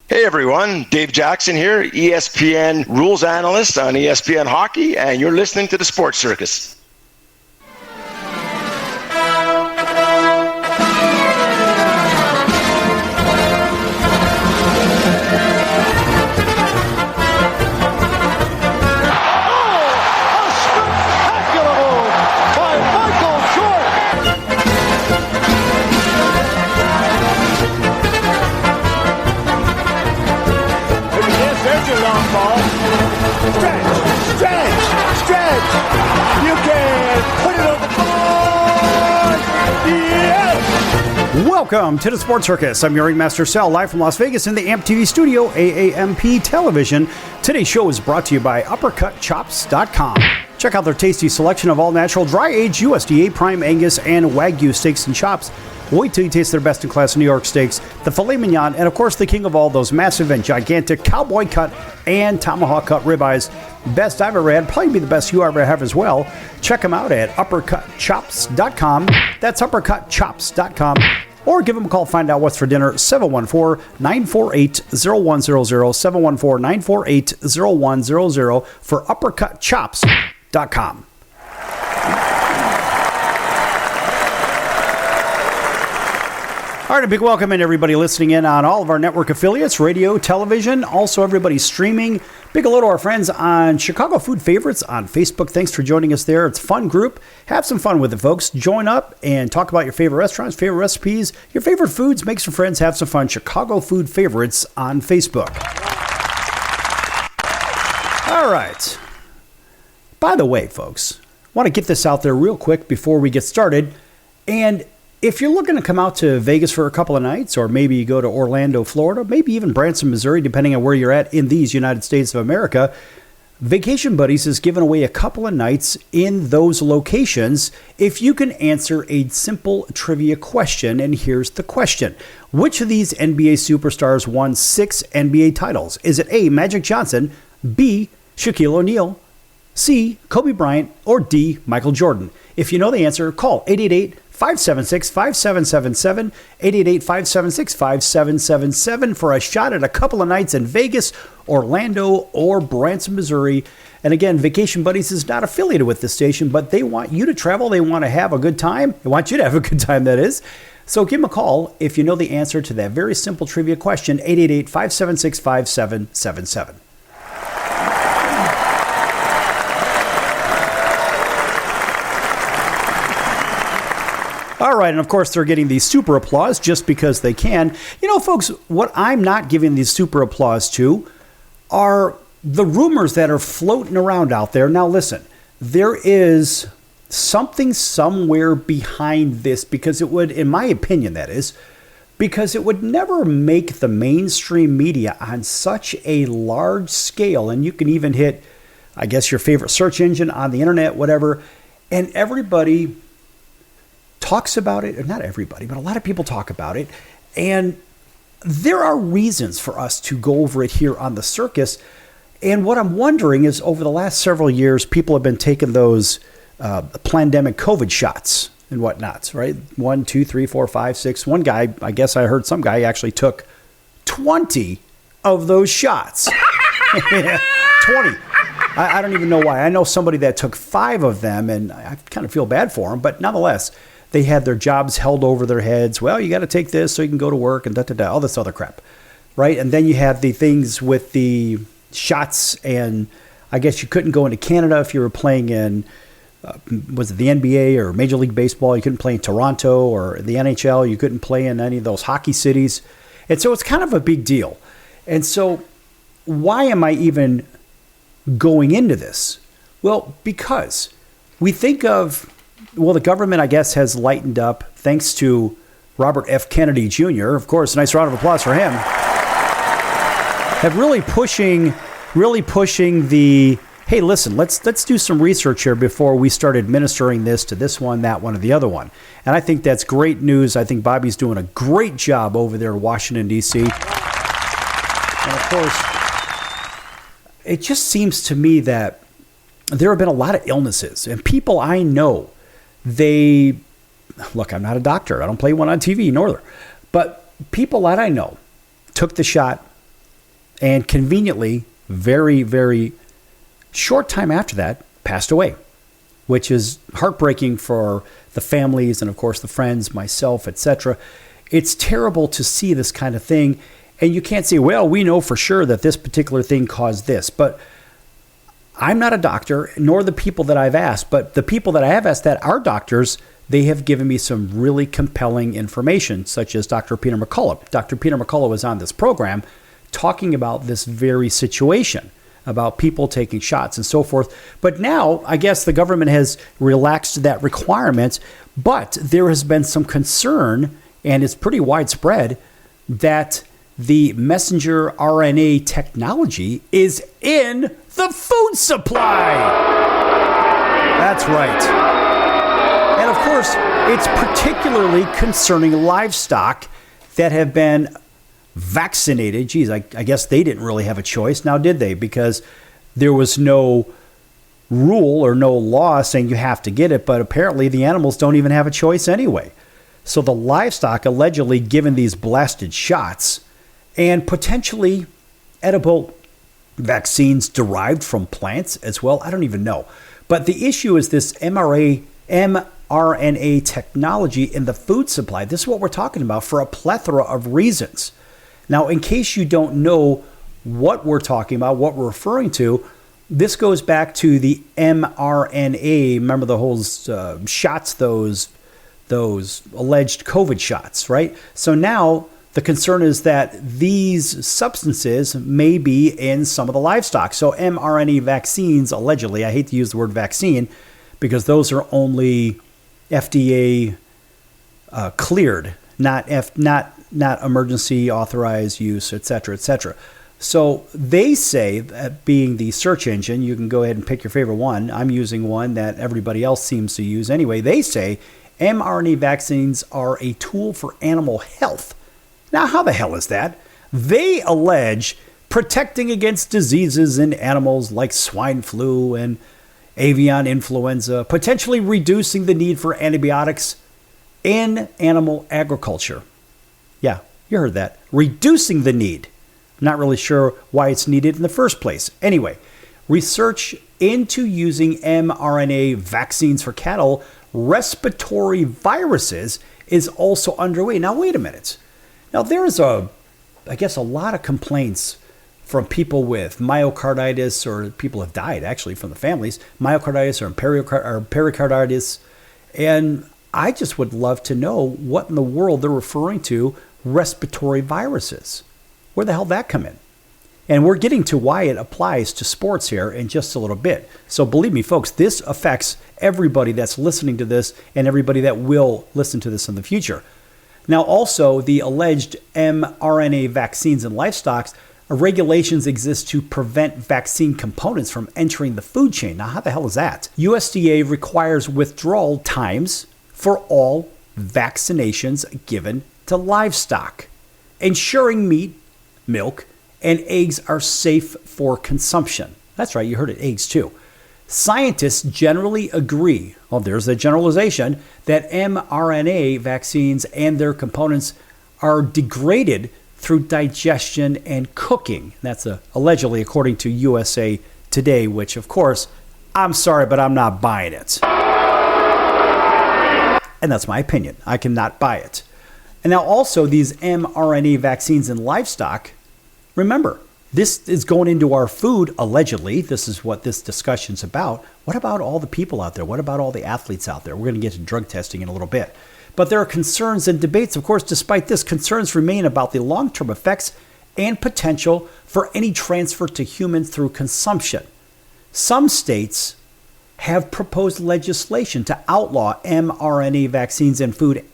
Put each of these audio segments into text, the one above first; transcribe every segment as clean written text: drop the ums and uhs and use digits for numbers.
Hey everyone, Dave Jackson here, ESPN rules analyst on ESPN Hockey, and you're listening to the Sports Circus. Stretch! You can put it on the board! Yes! Welcome to the Sports Circus. I'm your ringmaster Sal, live from Las Vegas in the AMP TV studio, AAMP Television. Today's show is brought to you by UppercutChops.com. Check out their tasty selection of all-natural, dry-aged USDA, prime Angus, and Wagyu steaks and chops. Wait till you taste their best-in-class New York steaks, the filet mignon, and of course the king of all, those massive and gigantic cowboy cut and tomahawk cut ribeyes. Best I've ever had, probably be the best you ever have as well. Check them out at UppercutChops.com. That's UppercutChops.com. Or give them a call, find out what's for dinner, 714-948-0100, 714-948-0100 for UppercutChops.com. All right, a big welcome and everybody listening in on all of our network affiliates, radio, television, also everybody streaming. Big hello to our friends on Chicago Food Favorites on Facebook. Thanks for joining us there. It's a fun group. Have some fun with it, folks. Join up and talk about your favorite restaurants, favorite recipes, your favorite foods. Make some friends, have some fun. Chicago Food Favorites on Facebook. All right. By the way, folks, I want to get this out there real quick before we get started. And if you're looking to come out to Vegas for a couple of nights, or maybe you go to Orlando, Florida, maybe even Branson, Missouri, depending on where you're at in these United States of America, Vacation Buddies is giving away a couple of nights in those locations if you can answer a simple trivia question. And here's the question. Which of these NBA superstars won 6 NBA titles? Is it A, Magic Johnson, B, Shaquille O'Neal, C, Kobe Bryant, or D, Michael Jordan? If you know the answer, call 888-576-5777, 888-576-5777 for a shot at a couple of nights in Vegas, Orlando, or Branson, Missouri. And again, Vacation Buddies is not affiliated with this station, but they want you to travel. They want to have a good time. They want you to have a good time, that is. So give them a call if you know the answer to that very simple trivia question, 888-576-5777. All right, and of course, they're getting the super applause just because they can. You know, folks, what I'm not giving the super applause to are the rumors that are floating around out there. Now, listen, there is something somewhere behind this because it would, in my opinion, that is, because it would never make the mainstream media on such a large scale. And you can even hit, I guess, your favorite search engine on the internet, whatever, and everybody talks about it, or not everybody, but a lot of people talk about it. And there are reasons for us to go over it here on the circus. And what I'm wondering is, over the last several years, people have been taking those pandemic COVID shots and whatnots, right? 1, 2, 3, 4, 5, 6. One guy, I guess I heard some guy actually took 20 of those shots. 20. I don't even know why. I know somebody that took 5 of them, and I kind of feel bad for them, but nonetheless, they had their jobs held over their heads. Well, you got to take this so you can go to work and all this other crap, right? And then you had the things with the shots, and I guess you couldn't go into Canada if you were playing in, was it the NBA or Major League Baseball? You couldn't play in Toronto, or the NHL. You couldn't play in any of those hockey cities. And so it's kind of a big deal. And so why am I even going into this? Well, because we think of, well, the government, I guess, has lightened up thanks to Robert F. Kennedy Jr. Of course, nice round of applause for him. Have really pushing the, hey, listen, let's do some research here before we start administering this to this one, that one, or the other one. And I think that's great news. I think Bobby's doing a great job over there in Washington, D.C. And of course, it just seems to me that there have been a lot of illnesses, and people I know, look, I'm not a doctor. I don't play one on TV, nor. But people that I know took the shot, and conveniently, very, very short time after that, passed away, which is heartbreaking for the families and, of course, the friends, myself, etc. It's terrible to see this kind of thing, and you can't say, well, we know for sure that this particular thing caused this, but I'm not a doctor, nor the people that I've asked, but the people that I have asked that are doctors, they have given me some really compelling information, such as Dr. Peter McCullough. Dr. Peter McCullough was on this program talking about this very situation, about people taking shots and so forth. But now, I guess the government has relaxed that requirement, but there has been some concern, and it's pretty widespread, that the messenger RNA technology is in the food supply. That's right. And of course, it's particularly concerning livestock that have been vaccinated. Geez, I guess they didn't really have a choice. Now, did they? Because there was no rule or no law saying you have to get it, but apparently the animals don't even have a choice anyway. So the livestock allegedly given these blasted shots and potentially edible vaccines derived from plants as well. I don't even know. But the issue is this mRNA technology in the food supply. This is what we're talking about for a plethora of reasons. Now, in case you don't know what we're talking about, what we're referring to, this goes back to the mRNA. Remember the whole shots, those alleged COVID shots, right? So now the concern is that these substances may be in some of the livestock. So mRNA vaccines, allegedly, I hate to use the word vaccine because those are only FDA cleared, not emergency authorized use, et cetera, et cetera. So they say, that being the search engine, you can go ahead and pick your favorite one. I'm using one that everybody else seems to use anyway. They say mRNA vaccines are a tool for animal health. Now, how the hell is that? They allege protecting against diseases in animals like swine flu and avian influenza, potentially reducing the need for antibiotics in animal agriculture. Yeah, you heard that. Reducing the need. I'm not really sure why it's needed in the first place. Anyway, research into using mRNA vaccines for cattle respiratory viruses is also underway. Now, wait a minute. Now, there's a lot of complaints from people with myocarditis, or people have died actually from the families, myocarditis or pericarditis. And I just would love to know what in the world they're referring to respiratory viruses. Where the hell did that come in? And we're getting to why it applies to sports here in just a little bit. So believe me, folks, this affects everybody that's listening to this and everybody that will listen to this in the future. Now, also, the alleged mRNA vaccines in livestock, regulations exist to prevent vaccine components from entering the food chain. Now, how the hell is that? USDA requires withdrawal times for all vaccinations given to livestock, ensuring meat, milk, and eggs are safe for consumption. That's right, you heard it, eggs too. Scientists generally agree, well, there's a generalization, that mRNA vaccines and their components are degraded through digestion and cooking. That's allegedly according to USA Today, which, of course, I'm sorry, but I'm not buying it. And that's my opinion. I cannot buy it. And now also these mRNA vaccines in livestock, remember, this is going into our food, allegedly. This is what this discussion's about. What about all the people out there? What about all the athletes out there? We're going to get to drug testing in a little bit. But there are concerns and debates, of course. Despite this, concerns remain about the long-term effects and potential for any transfer to humans through consumption. Some states have proposed legislation to outlaw mRNA vaccines in food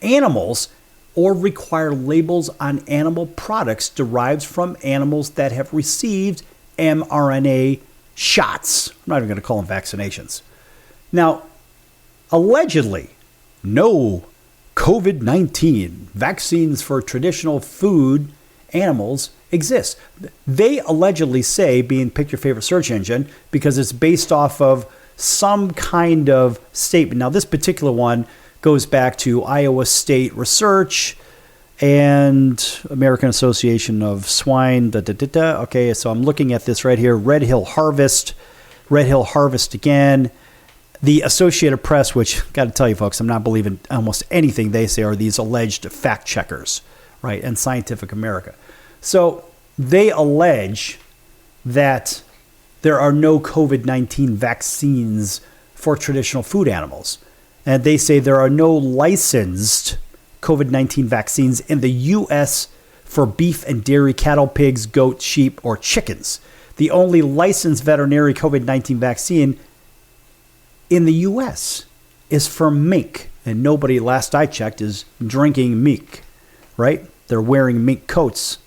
animals or require labels on animal products derived from animals that have received mRNA shots. I'm not even going to call them vaccinations. Now, allegedly, no COVID-19 vaccines for traditional food animals exist. They allegedly say, being pick your favorite search engine, because it's based off of some kind of statement. Now, this particular one goes back to Iowa State research, and American Association of Swine. Okay, so I'm looking at this right here. Red Hill Harvest again. The Associated Press, which, got to tell you folks, I'm not believing almost anything they say, are these alleged fact checkers, right? And Scientific America. So they allege that there are no COVID-19 vaccines for traditional food animals. And they say there are no licensed COVID-19 vaccines in the U.S. for beef and dairy, cattle, pigs, goats, sheep, or chickens. The only licensed veterinary COVID-19 vaccine in the U.S. is for mink. And nobody, last I checked, is drinking mink, right? They're wearing mink coats,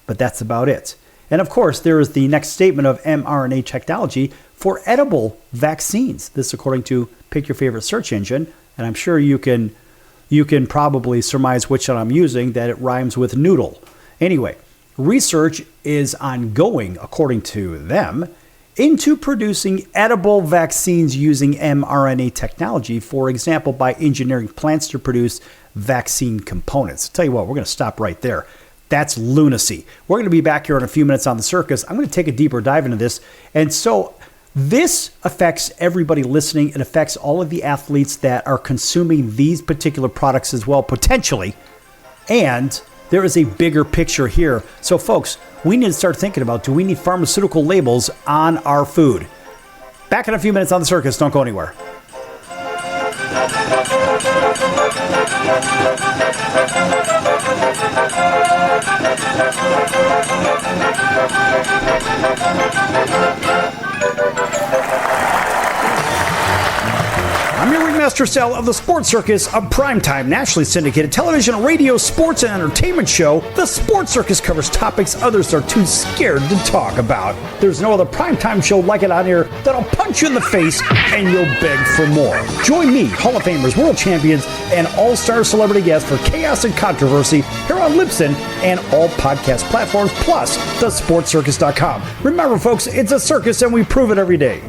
but that's about it. And of course, there is the next statement of mRNA technology for edible vaccines. This according to pick your favorite search engine. And I'm sure you can probably surmise which one I'm using, that it rhymes with noodle. Anyway, research is ongoing, according to them, into producing edible vaccines using mRNA technology, for example, by engineering plants to produce vaccine components. I'll tell you what, we're going to stop right there. That's lunacy. We're going to be back here in a few minutes on the circus. I'm going to take a deeper dive into this. And so this affects everybody listening. It affects all of the athletes that are consuming these particular products as well, potentially. And there is a bigger picture here. So, folks, we need to start thinking about, do we need pharmaceutical labels on our food? Back in a few minutes on the circus. Don't go anywhere. I'm your ringmaster Sal of the Sports Circus, a primetime, nationally syndicated television, radio, sports, and entertainment show. The Sports Circus covers topics others are too scared to talk about. There's no other primetime show like it on here that'll punch you in the face and you'll beg for more. Join me, Hall of Famers, world champions, and all-star celebrity guests for chaos and controversy here on Libsyn and all podcast platforms, plus thesportscircus.com. Remember, folks, it's a circus and we prove it every day.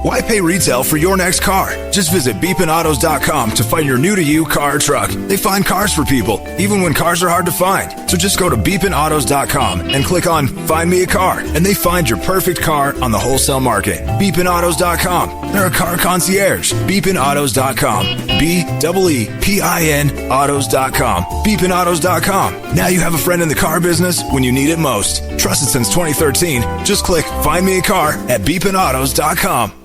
Why pay retail for your next car? Just visit beepinautos.com to find your new-to-you car or truck. They find cars for people, even when cars are hard to find. So just go to beepinautos.com and click on Find Me a Car, and they find your perfect car on the wholesale market. Beepinautos.com. They're a car concierge. Beepinautos.com. B-E-E-P-I-N autos.com. Beepinautos.com. Now you have a friend in the car business when you need it most. Trusted since 2013. Just click Find Me a Car at beepinautos.com.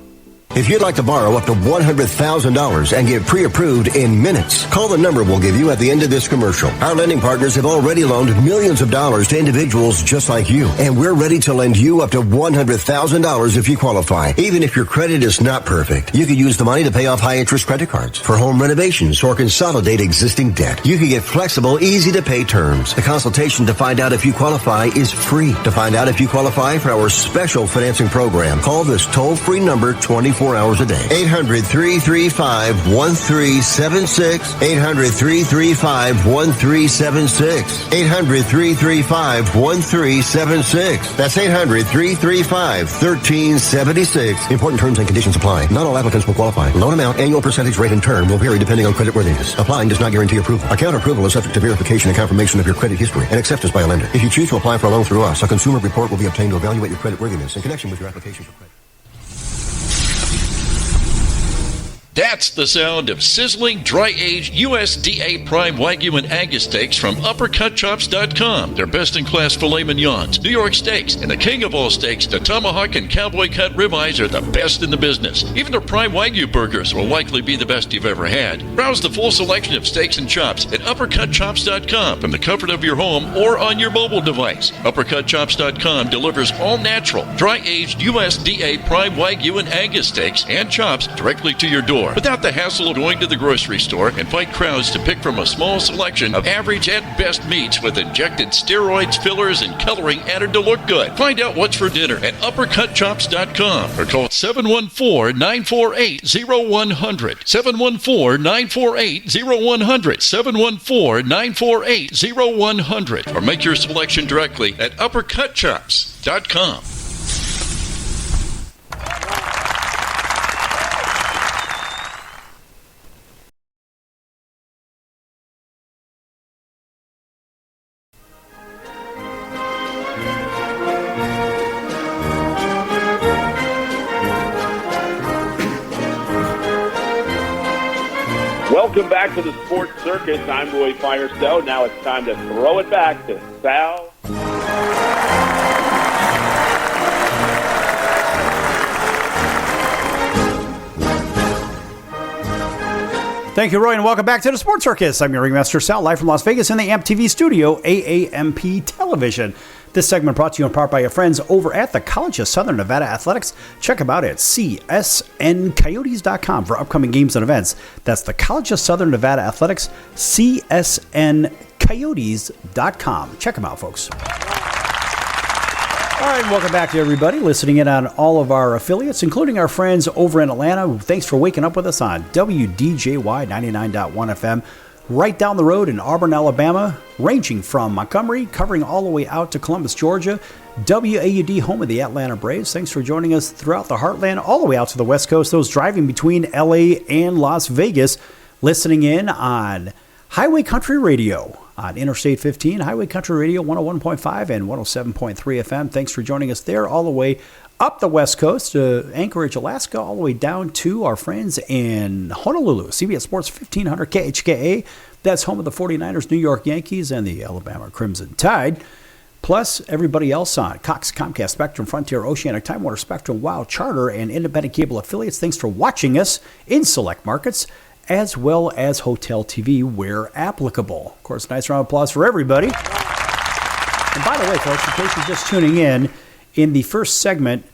If you'd like to borrow up to $100,000 and get pre-approved in minutes, call the number we'll give you at the end of this commercial. Our lending partners have already loaned millions of dollars to individuals just like you, and we're ready to lend you up to $100,000 if you qualify. Even if your credit is not perfect, you could use the money to pay off high-interest credit cards, for home renovations, or consolidate existing debt. You can get flexible, easy-to-pay terms. The consultation to find out if you qualify is free. To find out if you qualify for our special financing program, call this toll-free number 24 hours a day. 800-335-1376. 800-335-1376. 800-335-1376. That's 800-335-1376. Important terms and conditions apply. Not all applicants will qualify. Loan amount, annual percentage rate, and term will vary depending on creditworthiness. Applying does not guarantee approval. Account approval is subject to verification and confirmation of your credit history and acceptance by a lender. If you choose to apply for a loan through us, a consumer report will be obtained to evaluate your creditworthiness in connection with your application for credit. That's the sound of sizzling, dry-aged USDA Prime Wagyu and Angus steaks from UppercutChops.com. Their best-in-class filet mignons, New York steaks, and the king of all steaks, the tomahawk and cowboy cut ribeyes are the best in the business. Even their Prime Wagyu burgers will likely be the best you've ever had. Browse the full selection of steaks and chops at UppercutChops.com from the comfort of your home or on your mobile device. UppercutChops.com delivers all natural, dry-aged USDA Prime Wagyu and Angus steaks and chops directly to your door, without the hassle of going to the grocery store and fight crowds to pick from a small selection of average and best meats with injected steroids, fillers, and coloring added to look good. Find out what's for dinner at UppercutChops.com or call 714-948-0100. 714-948-0100. 714-948-0100. Or make your selection directly at UppercutChops.com. Welcome back to the Sports Circus. I'm Roy Firestone. Now it's time to throw it back to Sal. Thank you, Roy, and welcome back to the Sports Circus. I'm your ringmaster, Sal, live from Las Vegas in the AMP TV studio, AAMP Television. This segment brought to you in part by your friends over at the College of Southern Nevada Athletics. Check them out at csncoyotes.com for upcoming games and events. That's the College of Southern Nevada Athletics, csncoyotes.com. Check them out, folks. All right, welcome back to everybody listening in on all of our affiliates, including our friends over in Atlanta. Thanks for waking up with us on WDJY 99.1 FM, right down the road in Auburn, Alabama, ranging from Montgomery, covering all the way out to Columbus, Georgia. WAUD, home of the Atlanta Braves. Thanks for joining us throughout the heartland, all the way out to the West Coast. Those driving between LA and Las Vegas, listening in on Highway Country Radio on Interstate 15, Highway Country Radio 101.5 and 107.3 FM. Thanks for joining us there all the way up the West Coast to Anchorage, Alaska, all the way down to our friends in Honolulu, CBS Sports 1500 KHKA. That's home of the 49ers, New York Yankees, and the Alabama Crimson Tide. Plus, everybody else on Cox, Comcast, Spectrum, Frontier, Oceanic, Time Warner, Spectrum, WOW, Charter, and independent cable affiliates. Thanks for watching us in select markets, as well as Hotel TV where applicable. Of course, nice round of applause for everybody. And by the way, folks, in case you're just tuning in the first segment,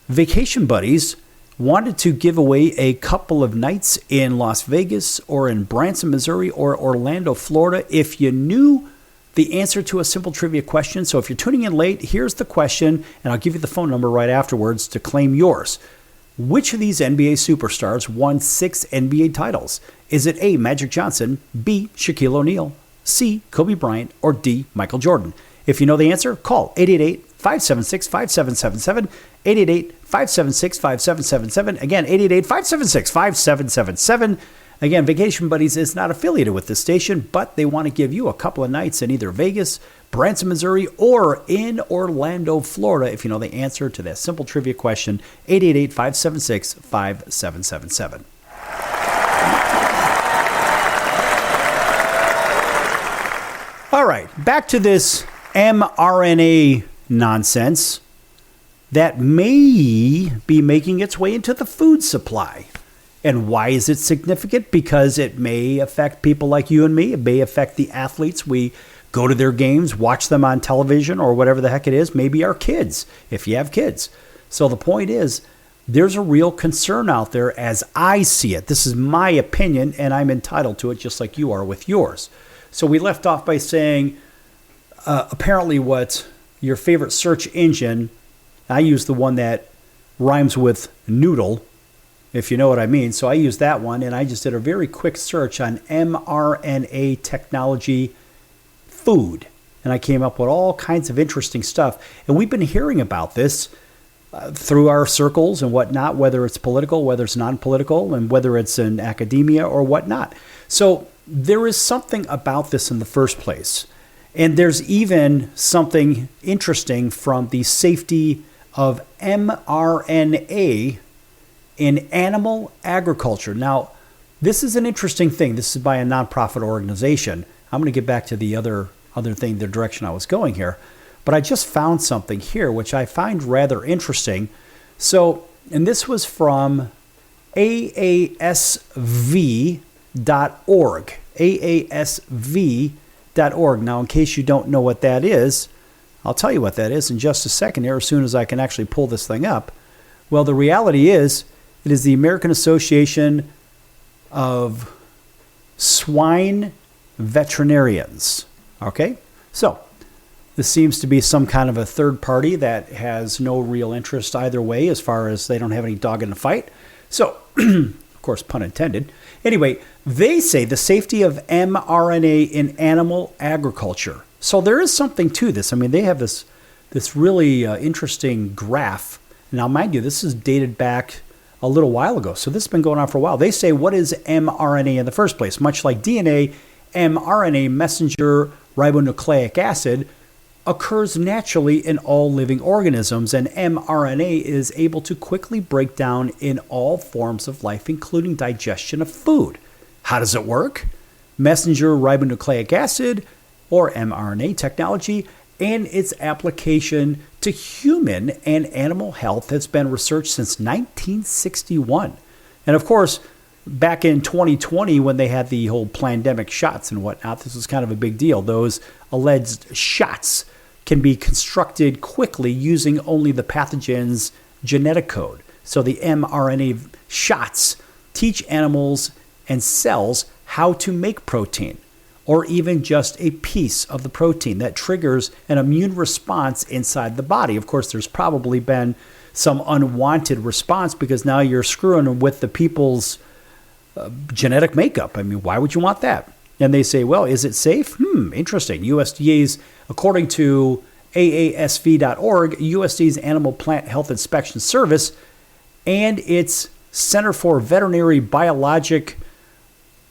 Vacation Buddies wanted to give away a couple of nights in Las Vegas or in Branson, Missouri, or Orlando, Florida. If you knew the answer to a simple trivia question, so if you're tuning in late, here's the question, and I'll give you the phone number right afterwards to claim yours. Which of these NBA superstars won 6 NBA titles? Is it A, Magic Johnson, B, Shaquille O'Neal, C, Kobe Bryant, or D, Michael Jordan? If you know the answer, call 888-576-5777, 888-576-5777. Again, 888-576-5777. Again, Vacation Buddies is not affiliated with this station, but they want to give you a couple of nights in either Vegas, Branson, Missouri, or in Orlando, Florida. If you know the answer to that simple trivia question, 888-576-5777. All right, back to this mRNA nonsense that may be making its way into the food supply. And why is it significant? Because it may affect people like you and me. It may affect the athletes. We go to their games, watch them on television or whatever the heck it is. Maybe our kids, if you have kids. So the point is, there's a real concern out there as I see it. This is my opinion, and I'm entitled to it just like you are with yours. So we left off by saying, apparently what your favorite search engine, I use the one that rhymes with noodle, if you know what I mean. So I used that one, and I just did a very quick search on mRNA technology food. And I came up with all kinds of interesting stuff. And we've been hearing about this through our circles and whatnot, whether it's political, whether it's non-political, and whether it's in academia or whatnot. So there is something about this in the first place. And there's even something interesting from the safety of mRNA in animal agriculture. Now, this is an interesting thing. This is by a nonprofit organization. I'm going to get back to the other thing, the direction I was going here. But I just found something here which I find rather interesting. So, and this was from aasv.org. aasv.org. Now, in case you don't know what that is, I'll tell you what that is in just a second here, as soon as I can actually pull this thing up. Well, the reality is, it is the American Association of Swine Veterinarians. Okay? So, this seems to be some kind of a third party that has no real interest either way, as far as they don't have any dog in the fight. So, of course, pun intended. Anyway, they say the safety of mRNA in animal agriculture. So there is something to this. I mean, they have this really interesting graph. Now, mind you, this is dated back a little while ago. So this has been going on for a while. They say, what is mRNA in the first place? Much like DNA, mRNA, messenger ribonucleic acid, occurs naturally in all living organisms, and mRNA is able to quickly break down in all forms of life, including digestion of food. How does it work? Messenger ribonucleic acid, or mRNA technology, and its application to human and animal health has been researched since 1961. And of course, back in 2020, when they had the whole pandemic shots and whatnot, this was kind of a big deal. Those alleged shots can be constructed quickly using only the pathogen's genetic code. So the mRNA shots teach animals and cells how to make protein, or even just a piece of the protein that triggers an immune response inside the body. Of course, there's probably been some unwanted response because now you're screwing with the people's genetic makeup. I mean, why would you want that? And they say, well, is it safe? Interesting. USDA's, according to AASV.org, USDA's Animal Plant Health Inspection Service and its Center for Veterinary Biologic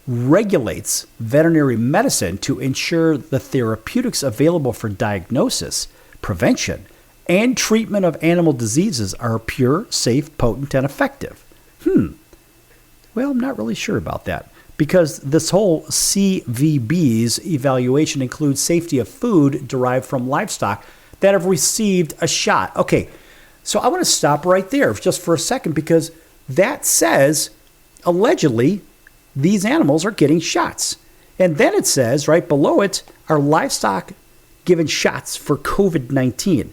regulates veterinary medicine to ensure the therapeutics available for diagnosis, prevention, and treatment of animal diseases are pure, safe, potent, and effective. Well, I'm not really sure about that, because this whole CVB's evaluation includes safety of food derived from livestock that have received a shot. Okay, so I want to stop right there just for a second, because that says, allegedly, these animals are getting shots. And then it says, right below it, are livestock given shots for COVID-19.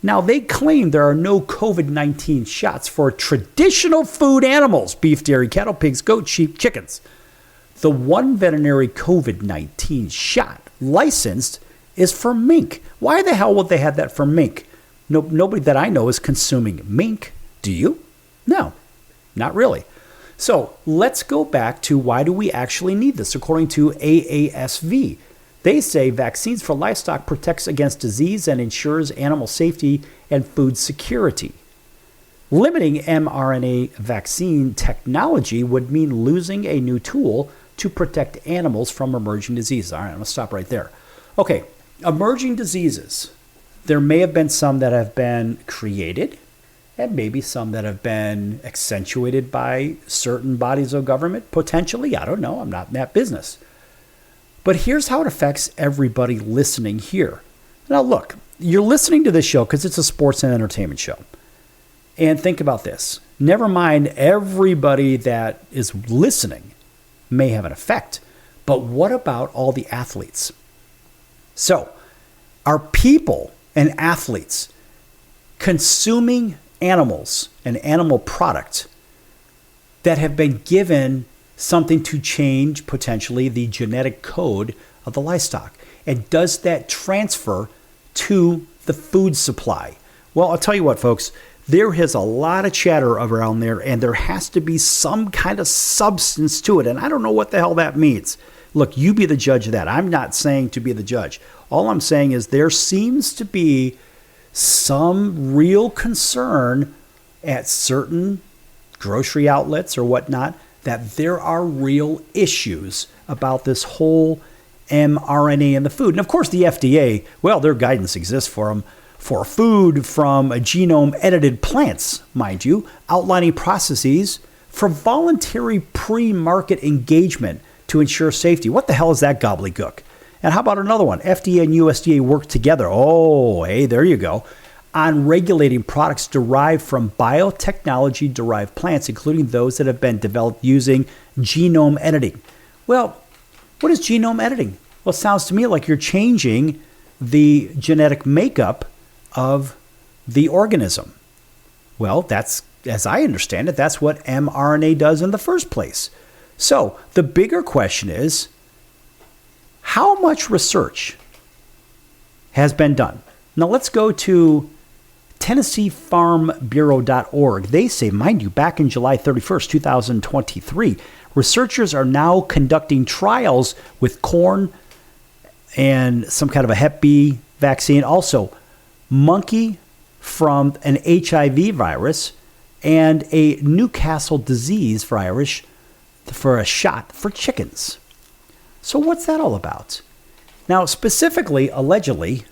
Now, they claim there are no COVID-19 shots for traditional food animals: beef, dairy, cattle, pigs, goats, sheep, chickens. The one veterinary COVID-19 shot licensed is for mink. Why the hell would they have that for mink? Nobody that I know is consuming mink. Do you? No, not really. So let's go back to, why do we actually need this? According to AASV, they say vaccines for livestock protects against disease and ensures animal safety and food security. Limiting mRNA vaccine technology would mean losing a new tool to protect animals from emerging diseases. All right, I'm going to stop right there. Okay, emerging diseases. There may have been some that have been created, and maybe some that have been accentuated by certain bodies of government, potentially. I don't know. I'm not in that business. But here's how it affects everybody listening here. Now, look, you're listening to this show because it's a sports and entertainment show. And think about this. Never mind everybody that is listening may have an effect. But what about all the athletes? So, are people and athletes consuming animals and animal product that have been given something to change potentially the genetic code of the livestock? And does that transfer to the food supply? Well, I'll tell you what, folks, there is a lot of chatter around there, and there has to be some kind of substance to it. And I don't know what the hell that means. Look, you be the judge of that. I'm not saying to be the judge. All I'm saying is there seems to be some real concern at certain grocery outlets or whatnot that there are real issues about this whole mRNA in the food. And of course, the FDA, well, their guidance exists for them for food from genome edited plants, mind you, outlining processes for voluntary pre-market engagement to ensure safety. What the hell is that gobbledygook? And how about another one? FDA and USDA work together. Oh, hey, there you go. On regulating products derived from biotechnology-derived plants, including those that have been developed using genome editing. Well, what is genome editing? Well, it sounds to me like you're changing the genetic makeup of the organism. Well, that's, as I understand it, that's what mRNA does in the first place. So the bigger question is, how much research has been done? Now let's go to TennesseeFarmBureau.org. They say, mind you, back in July 31st, 2023, researchers are now conducting trials with corn and some kind of a Hep B vaccine, also monkey from an HIV virus and a Newcastle disease virus for a shot for chickens. So what's that all about? Now, specifically, allegedly,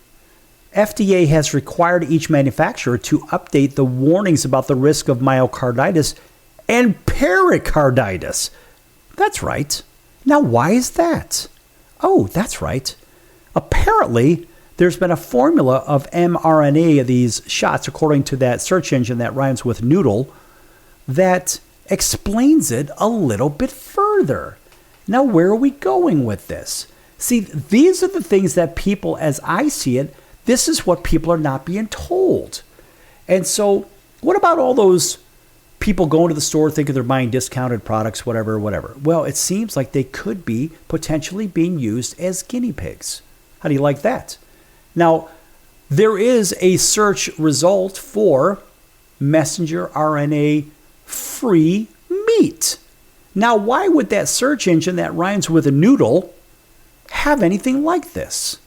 FDA has required each manufacturer to update the warnings about the risk of myocarditis and pericarditis. That's right. Now, why is that? Oh, that's right. Apparently, there's been a formula of mRNA of these shots, according to that search engine that rhymes with noodle, that explains it a little bit further. Now, where are we going with this? See, these are the things that people, as I see it, this is what people are not being told. And so, what about all those people going to the store thinking they're buying discounted products, whatever? Well, it seems like they could be potentially being used as guinea pigs. How do you like that? Now, there is a search result for messenger RNA free meat. Now, why would that search engine that rhymes with a noodle have anything like this?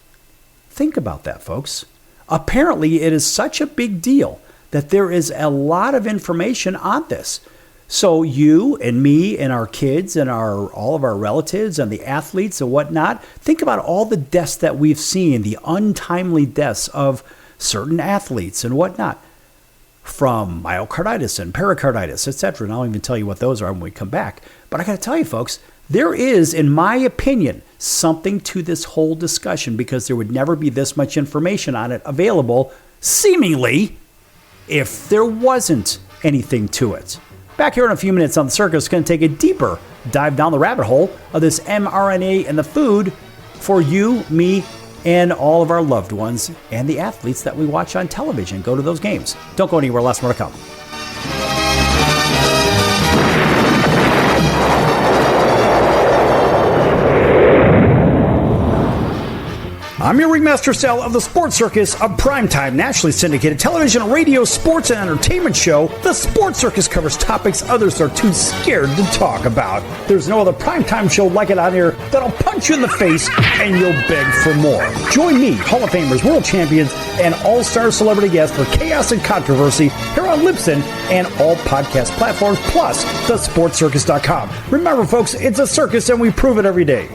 Think about that, folks. Apparently, it is such a big deal that there is a lot of information on this. So you and me and our kids and all of our relatives and the athletes and whatnot, think about all the deaths that we've seen, the untimely deaths of certain athletes and whatnot, from myocarditis and pericarditis, etc. And I'll even tell you what those are when we come back. But I got to tell you, folks, there is, in my opinion, something to this whole discussion, because there would never be this much information on it available, seemingly, if there wasn't anything to it. Back here in a few minutes on The Circus, going to take a deeper dive down the rabbit hole of this mRNA and the food for you, me, and all of our loved ones and the athletes that we watch on television. Go to those games. Don't go anywhere. Lots more to come. I'm your ringmaster Sal of the Sports Circus, a primetime, nationally syndicated television, radio, sports, and entertainment show. The Sports Circus covers topics others are too scared to talk about. There's no other primetime show like it out here that'll punch you in the face and you'll beg for more. Join me, Hall of Famers, world champions, and all-star celebrity guests for chaos and controversy here on Libsyn and all podcast platforms, plus thesportscircus.com. Remember, folks, it's a circus and we prove it every day.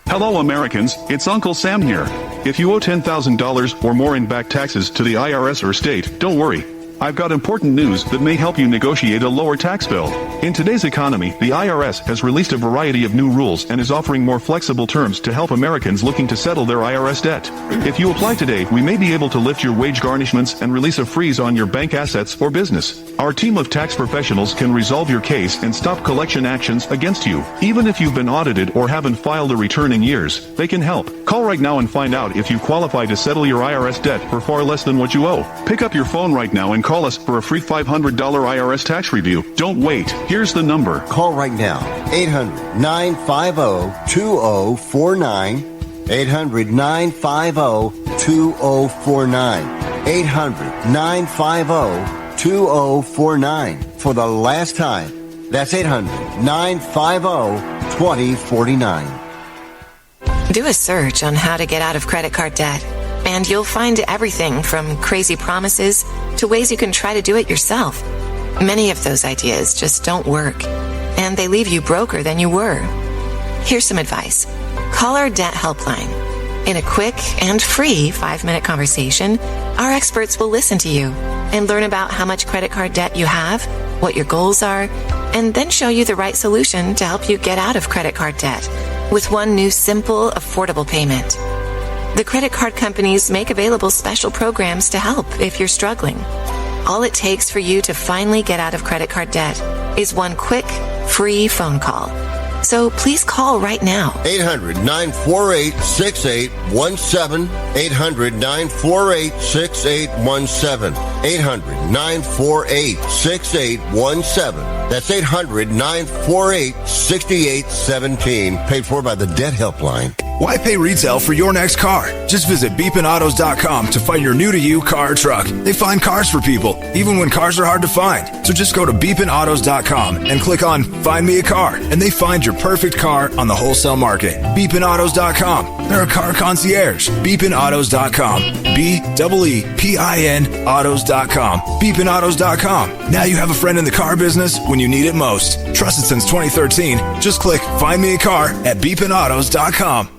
Hello Americans, it's Uncle Sam here. If you owe $10,000 or more in back taxes to the IRS or state, don't worry. I've got important news that may help you negotiate a lower tax bill. In today's economy, the IRS has released a variety of new rules and is offering more flexible terms to help Americans looking to settle their IRS debt. If you apply today, we may be able to lift your wage garnishments and release a freeze on your bank assets or business. Our team of tax professionals can resolve your case and stop collection actions against you. Even if you've been audited or haven't filed a return in years, they can help. Call right now and find out if you qualify to settle your IRS debt for far less than what you owe. Pick up your phone right now and call us for a free $500 IRS tax review. Don't wait. Here's the number. Call right now. 800-950-2049. 800-950-2049. 800-950-2049. For the last time. That's 800-950-2049. Do a search on how to get out of credit card debt, and you'll find everything from crazy promises to ways you can try to do it yourself. Many of those ideas just don't work, and they leave you broker than you were. Here's some advice. Call our debt helpline. In a quick and free 5-minute conversation, our experts will listen to you and learn about how much credit card debt you have, what your goals are, and then show you the right solution to help you get out of credit card debt with one new simple, affordable payment. The credit card companies make available special programs to help if you're struggling. All it takes for you to finally get out of credit card debt is one quick, free phone call. So please call right now. 800-948-6817. 800-948-6817. 800-948-6817. That's 800-948-6817. Paid for by the Debt Helpline. Why pay retail for your next car? Just visit beepinautos.com to find your new-to-you car or truck. They find cars for people, even when cars are hard to find. So just go to beepinautos.com and click on Find Me a Car, and they find your perfect car on the wholesale market. beepinautos.com. They're a car concierge. beepinautos.com. BEEPIN autos.com. beepinautos.com. Now you have a friend in the car business when you need it most. Trusted since 2013. Just click Find Me a Car at beepinautos.com.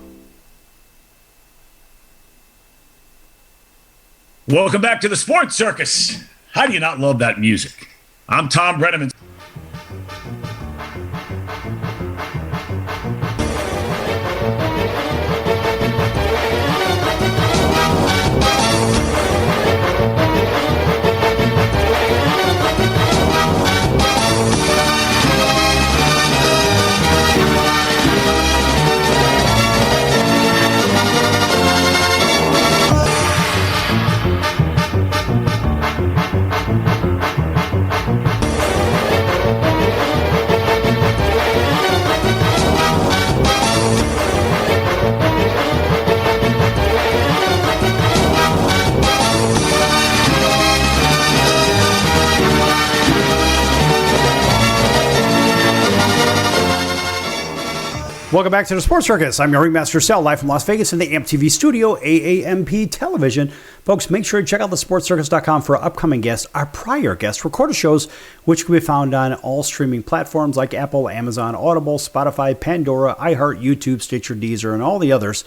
Welcome back to the Sports Circus. How do you not love that music? I'm Tom Brenneman. Welcome back to the Sports Circus. I'm your ringmaster Sal, live from Las Vegas in the AMP-TV studio, AAMP television. Folks, make sure to check out thesportscircus.com for our upcoming guests, our prior guests, recorded shows, which can be found on all streaming platforms like Apple, Amazon, Audible, Spotify, Pandora, iHeart, YouTube, Stitcher, Deezer, and all the others.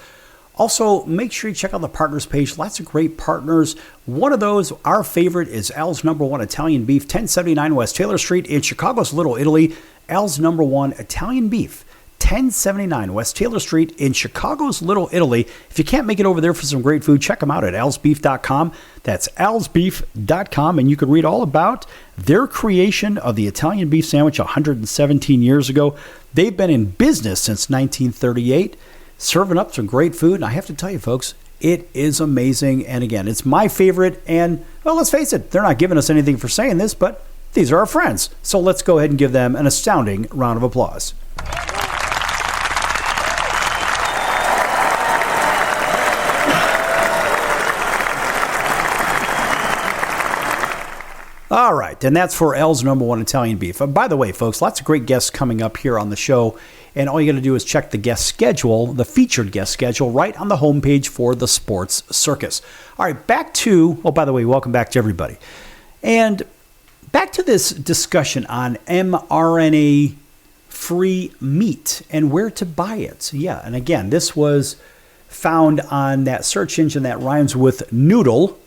Also, make sure you check out the partners page. Lots of great partners. One of those, our favorite, is Al's Number One Italian Beef, 1079 West Taylor Street in Chicago's Little Italy. Al's Number One Italian Beef, 1079 West Taylor Street in Chicago's Little Italy. If you can't make it over there for some great food, check them out at alsbeef.com. That's alsbeef.com, and you can read all about their creation of the Italian beef sandwich 117 years ago. They've been in business since 1938, serving up some great food. And I have to tell you, folks, it is amazing. And again, it's my favorite. And, well, let's face it, they're not giving us anything for saying this, but these are our friends. So let's go ahead and give them an astounding round of applause. All right, and that's for Al's Number One Italian Beef. By the way, folks, lots of great guests coming up here on the show, and all you got to do is check the guest schedule, the featured guest schedule, right on the homepage for the Sports Circus. All right, back to, oh, by the way, welcome back to everybody. And back to this discussion on mRNA-free meat and where to buy it. Yeah, and again, this was found on that search engine that rhymes with noodle.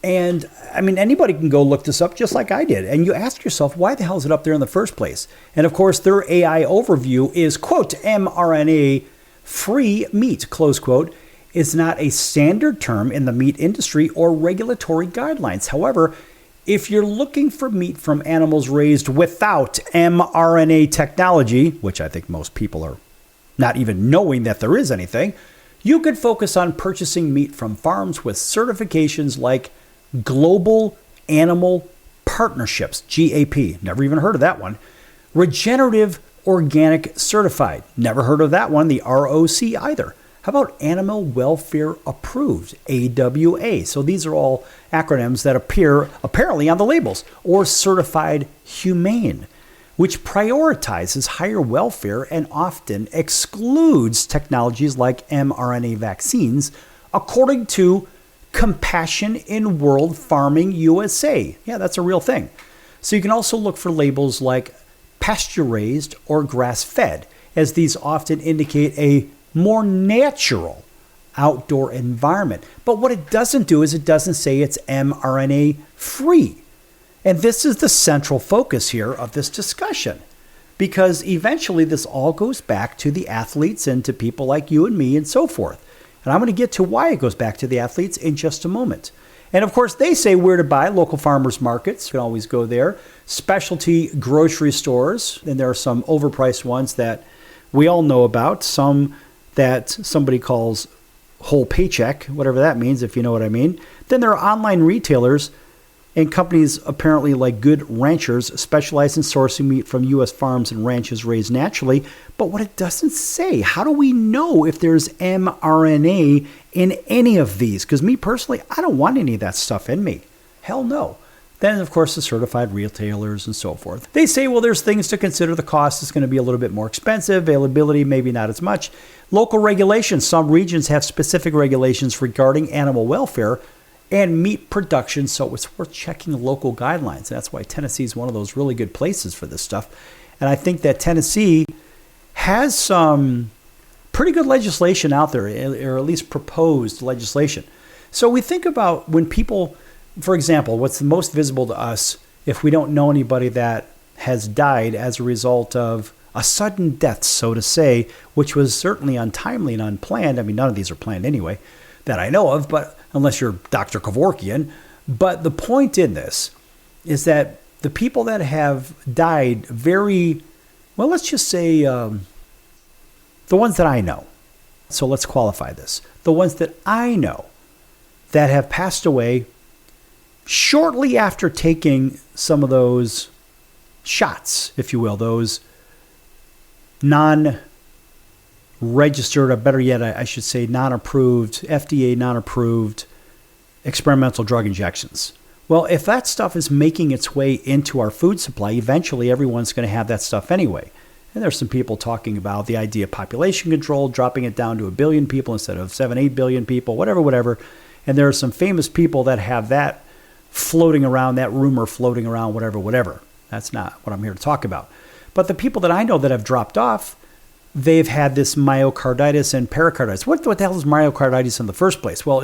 And, I mean, anybody can go look this up just like I did. And you ask yourself, why the hell is it up there in the first place? And, of course, their AI overview is, quote, mRNA-free meat, close quote, is not a standard term in the meat industry or regulatory guidelines. However, if you're looking for meat from animals raised without mRNA technology, which I think most people are not even knowing that there is anything, you could focus on purchasing meat from farms with certifications like Global Animal Partnerships, GAP, never even heard of that one. Regenerative Organic Certified, never heard of that one, the ROC either. How about Animal Welfare Approved, AWA? So these are all acronyms that appear apparently on the labels. Or Certified Humane, which prioritizes higher welfare and often excludes technologies like mRNA vaccines, according to Compassion in World Farming USA. Yeah, that's a real thing. So you can also look for labels like pasture-raised or grass-fed, as these often indicate a more natural outdoor environment. But what it doesn't do is it doesn't say it's mRNA-free. And this is the central focus here of this discussion, because eventually this all goes back to the athletes and to people like you and me and so forth. And I'm going to get to why it goes back to the athletes in just a moment. And of course, they say where to buy. Local farmers markets, you can always go there. Specialty grocery stores, and there are some overpriced ones that we all know about. Some that somebody calls whole paycheck, whatever that means, if you know what I mean. Then there are online retailers and companies apparently like Good Ranchers specialize in sourcing meat from U.S. farms and ranches raised naturally. But what it doesn't say, how do we know if there's mRNA in any of these? Because me personally, I don't want any of that stuff in me. Hell no. Then, of course, the certified retailers and so forth. They say, well, there's things to consider. The cost is going to be a little bit more expensive. Availability, maybe not as much. Local regulations. Some regions have specific regulations regarding animal welfare and meat production, so it's worth checking local guidelines. That's why Tennessee is one of those really good places for this stuff. And I think that Tennessee has some pretty good legislation out there, or at least proposed legislation. So we think about when people, for example, what's the most visible to us if we don't know anybody that has died as a result of a sudden death, so to say, which was certainly untimely and unplanned. I mean, none of these are planned anyway, that I know of, but unless you're Dr. Kevorkian. But the point in this is that the people that have died very, well, let's just say the ones that I know. So let's qualify this. The ones that I know that have passed away shortly after taking some of those shots, if you will, those non-registered, or better yet, I should say non-approved, FDA non-approved experimental drug injections. Well, if that stuff is making its way into our food supply, eventually everyone's going to have that stuff anyway. And there's some people talking about the idea of population control, dropping it down to 1 billion people instead of 7-8 billion people, whatever. And there are some famous people that have that floating around, that rumor floating around, whatever. That's not what I'm here to talk about. But the people that I know that have dropped off, they've had this myocarditis and pericarditis. What the hell is myocarditis in the first place? Well,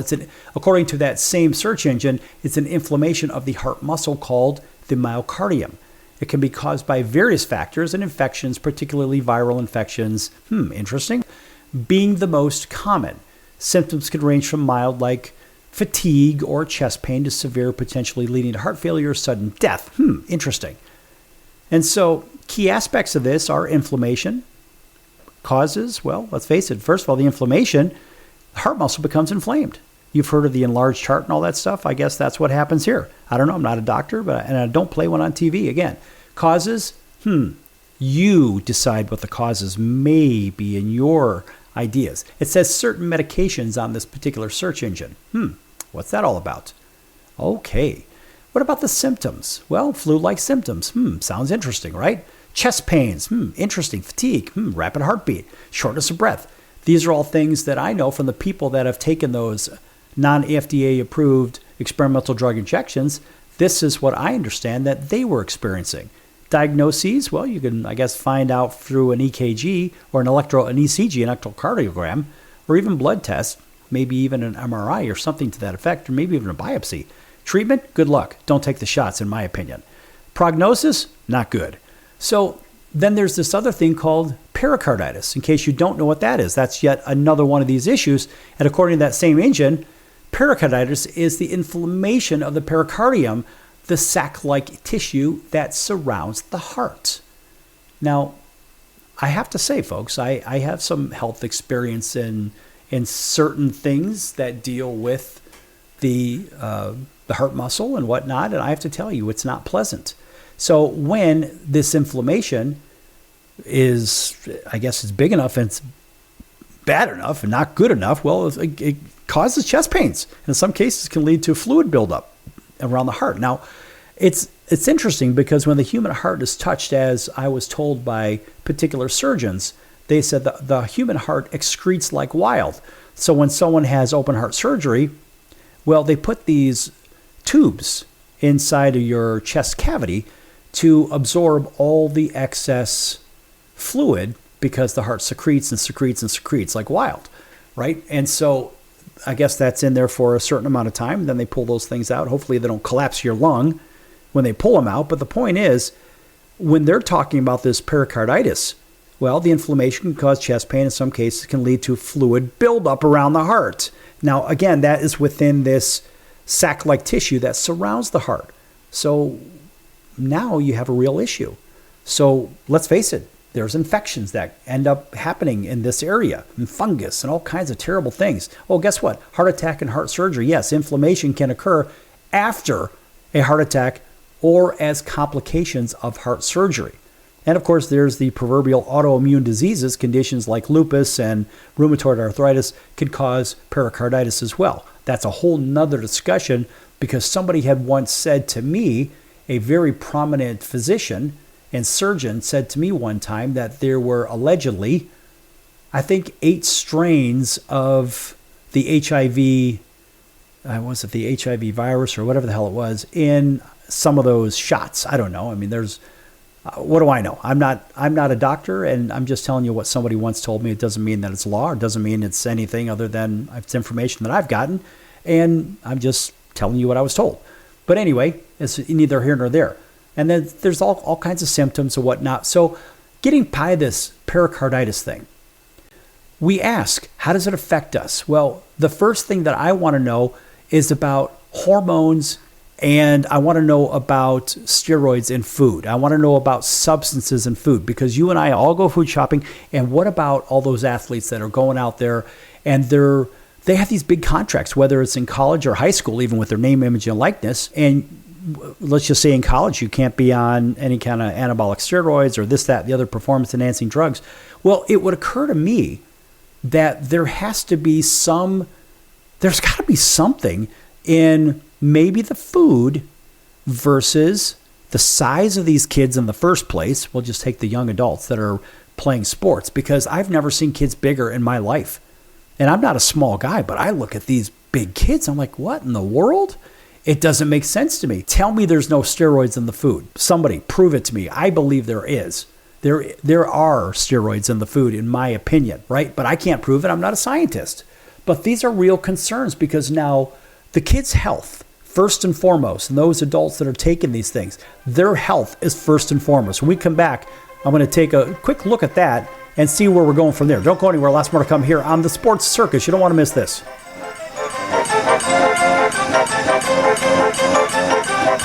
according to that same search engine, it's an inflammation of the heart muscle called the myocardium. It can be caused by various factors and infections, particularly viral infections. Interesting. Being the most common. Symptoms can range from mild, like fatigue or chest pain, to severe, potentially leading to heart failure or sudden death. Interesting. And so key aspects of this are inflammation. Causes, well, let's face it. First of all, the inflammation, the heart muscle becomes inflamed. You've heard of the enlarged heart and all that stuff. I guess that's what happens here. I don't know. I'm not a doctor, and I don't play one on TV. Again, causes, you decide what the causes may be in your ideas. It says certain medications on this particular search engine. What's that all about? Okay. What about the symptoms? Well, flu-like symptoms. Sounds interesting, right? Chest pains. Interesting. Fatigue. Rapid heartbeat. Shortness of breath. These are all things that I know from the people that have taken those non-FDA approved experimental drug injections. This is what I understand that they were experiencing. Diagnoses, well, you can, I guess, find out through an EKG or an ECG, an electrocardiogram, or even blood test, maybe even an MRI or something to that effect, or maybe even a biopsy. Treatment, good luck. Don't take the shots, in my opinion. Prognosis, not good. So then there's this other thing called pericarditis. In case you don't know what that is, that's yet another one of these issues. And according to that same engine, pericarditis is the inflammation of the pericardium, the sac-like tissue that surrounds the heart. Now, I have to say, folks, I have some health experience in certain things that deal with the heart muscle and whatnot, and I have to tell you, it's not pleasant. So when this inflammation is, I guess it's big enough and it's bad enough and not good enough, well, it causes chest pains. And in some cases, can lead to fluid buildup around the heart. Now, it's interesting because when the human heart is touched, as I was told by particular surgeons, they said that the human heart excretes like wild. So when someone has open heart surgery, well, they put these tubes inside of your chest cavity to absorb all the excess fluid because the heart secretes and secretes and secretes like wild, right? And so I guess that's in there for a certain amount of time. Then they pull those things out. Hopefully they don't collapse your lung when they pull them out. But the point is, when they're talking about this pericarditis, well, the inflammation can cause chest pain. In some cases, can lead to fluid buildup around the heart. Now, again, that is within this sac-like tissue that surrounds the heart. So now you have a real issue. So let's face it, there's infections that end up happening in this area, and fungus and all kinds of terrible things. Oh, guess what? Heart attack and heart surgery. Yes, inflammation can occur after a heart attack or as complications of heart surgery. And of course, there's the proverbial autoimmune diseases. Conditions like lupus and rheumatoid arthritis can cause pericarditis as well. That's a whole nother discussion, because somebody had once said to me, a very prominent physician and surgeon said to me one time that there were allegedly, I think, 8 strains of the HIV, was it the HIV virus or whatever the hell it was, in some of those shots. I don't know. I mean, there's, what do I know? I'm not a doctor, and I'm just telling you what somebody once told me. It doesn't mean that it's law. It doesn't mean it's anything other than it's information that I've gotten, and I'm just telling you what I was told. But anyway, it's neither here nor there. And then there's all kinds of symptoms and whatnot. So getting by this pericarditis thing, we ask, how does it affect us? Well, the first thing that I want to know is about hormones, and I want to know about steroids in food. I want to know about substances in food, because you and I all go food shopping. And what about all those athletes that are going out there and they have these big contracts, whether it's in college or high school, even with their name, image, and likeness. And let's just say in college, you can't be on any kind of anabolic steroids or this, that, the other performance-enhancing drugs. Well, it would occur to me that there's got to be something in maybe the food versus the size of these kids in the first place. We'll just take the young adults that are playing sports because I've never seen kids bigger in my life. And I'm not a small guy, but I look at these big kids. I'm like, what in the world? It doesn't make sense to me. Tell me there's no steroids in the food. Somebody prove it to me. I believe there is. There are steroids in the food, in my opinion, right? But I can't prove it. I'm not a scientist. But these are real concerns because now the kids' health, first and foremost, and those adults that are taking these things, their health is first and foremost. When we come back, I'm going to take a quick look at that and see where we're going from there. Don't go anywhere. Lots more to come here on the Sports Circus. You don't want to miss this.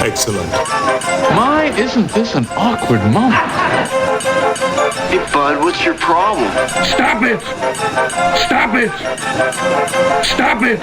Excellent. My, isn't this an awkward moment? Hey, bud, what's your problem? Stop it! Stop it! Stop it!